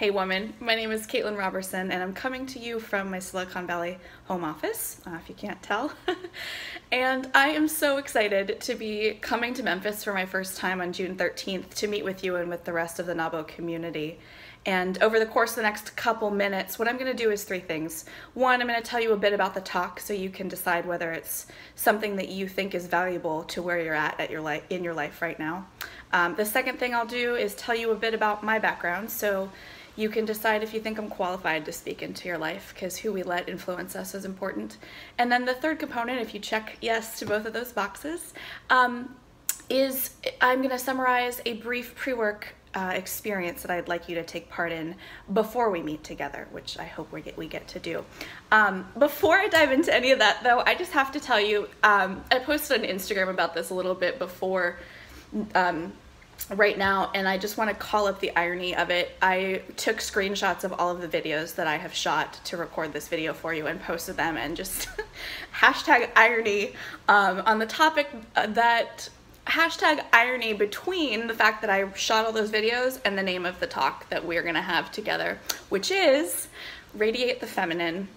Hey woman, my name is Caitlin Roberson and I'm coming to you from my Silicon Valley home office, if you can't tell. And I am so excited to be coming to Memphis for my first time on June 13th to meet with you and with the rest of the NAWBO community. And over the course of the next couple minutes, what I'm going to do is three things. One, I'm going to tell you a bit about the talk so you can decide whether it's something that you think is valuable to where you're at in your life right now. The second thing I'll do is tell you a bit about my background so you can decide if you think I'm qualified to speak into your life, because who we let influence us is important. And then the third component, if you check yes to both of those boxes, is I'm going to summarize a brief pre-work experience that I'd like you to take part in before we meet together, which I hope we get to do. Before I dive into any of that, though, I just have to tell you, I posted on Instagram about this a little bit before right now, and I just want to call up the irony of it. I took screenshots of all of the videos that I have shot to record this video for you and posted them, and just hashtag irony on the topic that hashtag irony between the fact that I shot all those videos and the name of the talk that we're going to have together, which is Radiate the Feminine,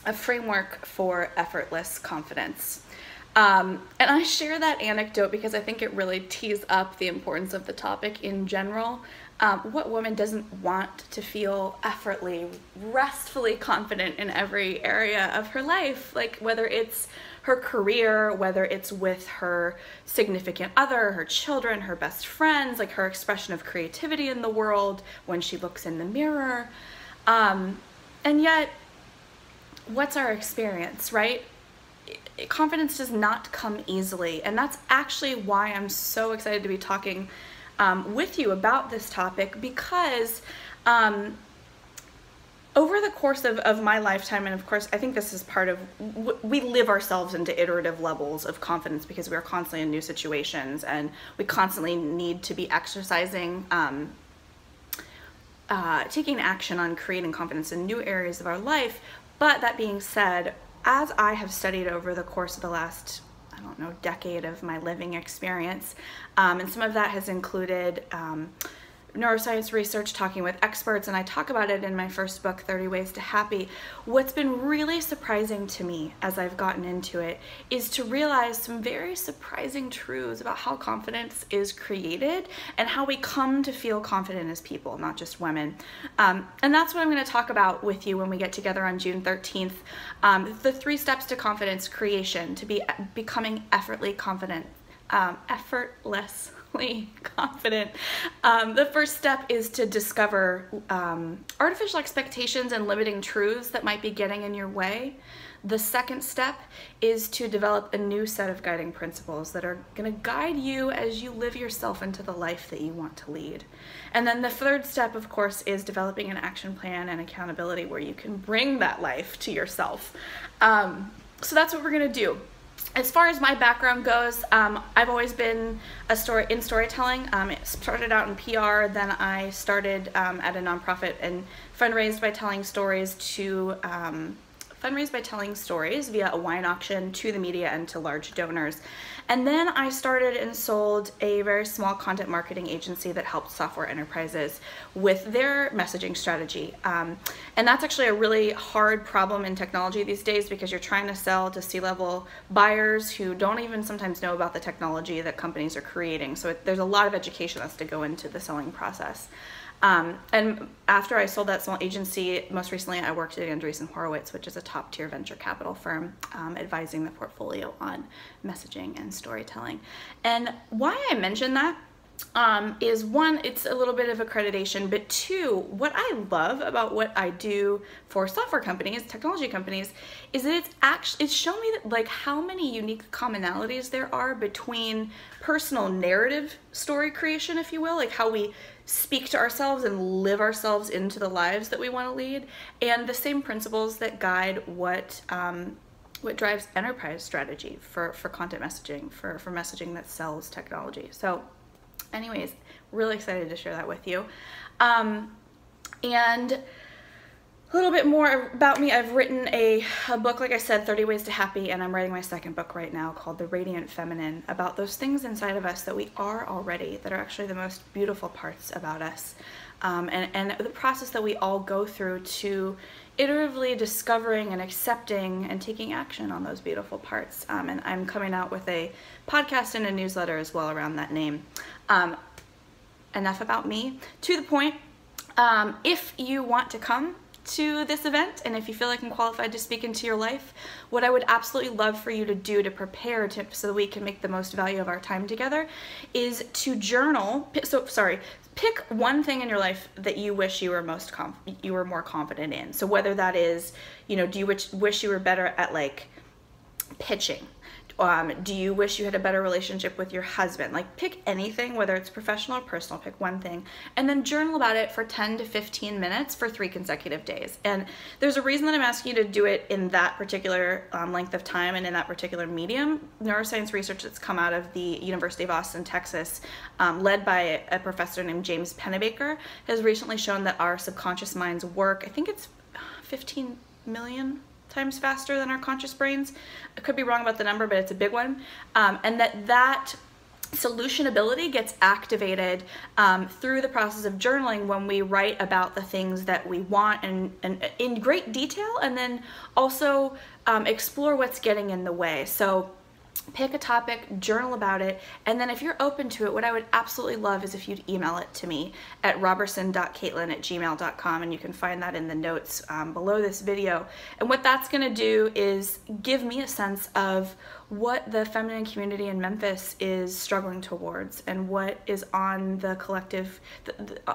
a framework for effortless confidence. And I share that anecdote because I think it really tees up the importance of the topic in general. What woman doesn't want to feel restfully confident in every area of her life? Like whether it's her career, whether it's with her significant other, her children, her best friends, like her expression of creativity in the world when she looks in the mirror. And yet, what's our experience, right? Confidence does not come easily, and that's actually why I'm so excited to be talking with you about this topic, because over the course of my lifetime, and of course I think this is part of, we live ourselves into iterative levels of confidence because we are constantly in new situations and we constantly need to be exercising, taking action on creating confidence in new areas of our life. But that being said, as I have studied over the course of the last, I don't know, decade of my living experience, and some of that has included neuroscience research, talking with experts, and I talk about it in my first book, 30 Ways to Happy. What's been really surprising to me as I've gotten into it is to realize some very surprising truths about how confidence is created and how we come to feel confident as people, not just women. And that's what I'm going to talk about with you when we get together on June 13th. The 3 steps to confidence creation, to becoming effortlessly confident. Confident. The first step is to discover artificial expectations and limiting truths that might be getting in your way. The second step is to develop a new set of guiding principles that are going to guide you as you live yourself into the life that you want to lead. And then the third step, of course, is developing an action plan and accountability where you can bring that life to yourself. So that's what we're going to do. As far as my background goes, I've always been in storytelling. It started out in PR, then I started at a nonprofit and fundraised by telling stories via a wine auction to the media and to large donors. And then I started and sold a very small content marketing agency that helped software enterprises with their messaging strategy. And that's actually a really hard problem in technology these days, because you're trying to sell to C-level buyers who don't even sometimes know about the technology that companies are creating. So there's a lot of education that's to go into the selling process. And after I sold that small agency, most recently I worked at Andreessen Horowitz, which is a top-tier venture capital firm, advising the portfolio on messaging and storytelling. And why I mention that is, one, it's a little bit of accreditation, but two, what I love about what I do for software companies, technology companies, is that it's shown me that, like, how many unique commonalities there are between personal narrative story creation, if you will, like how we speak to ourselves and live ourselves into the lives that we want to lead, and the same principles that guide what drives enterprise strategy for content messaging, for messaging that sells technology. So anyways, really excited to share that with you. And a little bit more about me. I've written a book, like I said, 30 Ways to Happy, and I'm writing my second book right now called The Radiant Feminine, about those things inside of us that we are already, that are actually the most beautiful parts about us. and the process that we all go through to iteratively discovering and accepting and taking action on those beautiful parts. And I'm coming out with a podcast and a newsletter as well around that name. Enough about me. To the point, if you want to come to this event, and if you feel like I'm qualified to speak into your life, what I would absolutely love for you to do to prepare so that we can make the most value of our time together is to journal. Pick one thing in your life that you wish you were more confident in. So whether that is, do you wish you were better at like pitching? Do you wish you had a better relationship with your husband? Like, pick anything, whether it's professional or personal, pick one thing, and then journal about it for 10 to 15 minutes for 3 consecutive days. And there's a reason that I'm asking you to do it in that particular length of time and in that particular medium. Neuroscience research that's come out of the University of Austin, Texas, led by a professor named James Pennebaker, has recently shown that our subconscious minds work, I think it's 15 million times faster than our conscious brains. I could be wrong about the number, but it's a big one. And that solution ability gets activated through the process of journaling when we write about the things that we want and in great detail, and then also explore what's getting in the way. So pick a topic, journal about it, and then if you're open to it, what I would absolutely love is if you'd email it to me at roberson.caitlin@gmail.com, and you can find that in the notes below this video. And what that's going to do is give me a sense of what the feminine community in Memphis is struggling towards and what is on the collective,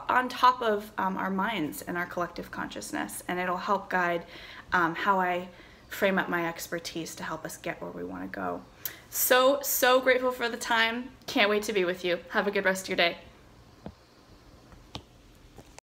on top of our minds and our collective consciousness, and it'll help guide how I frame up my expertise to help us get where we want to go. So grateful for the time. Can't wait to be with you. Have a good rest of your day.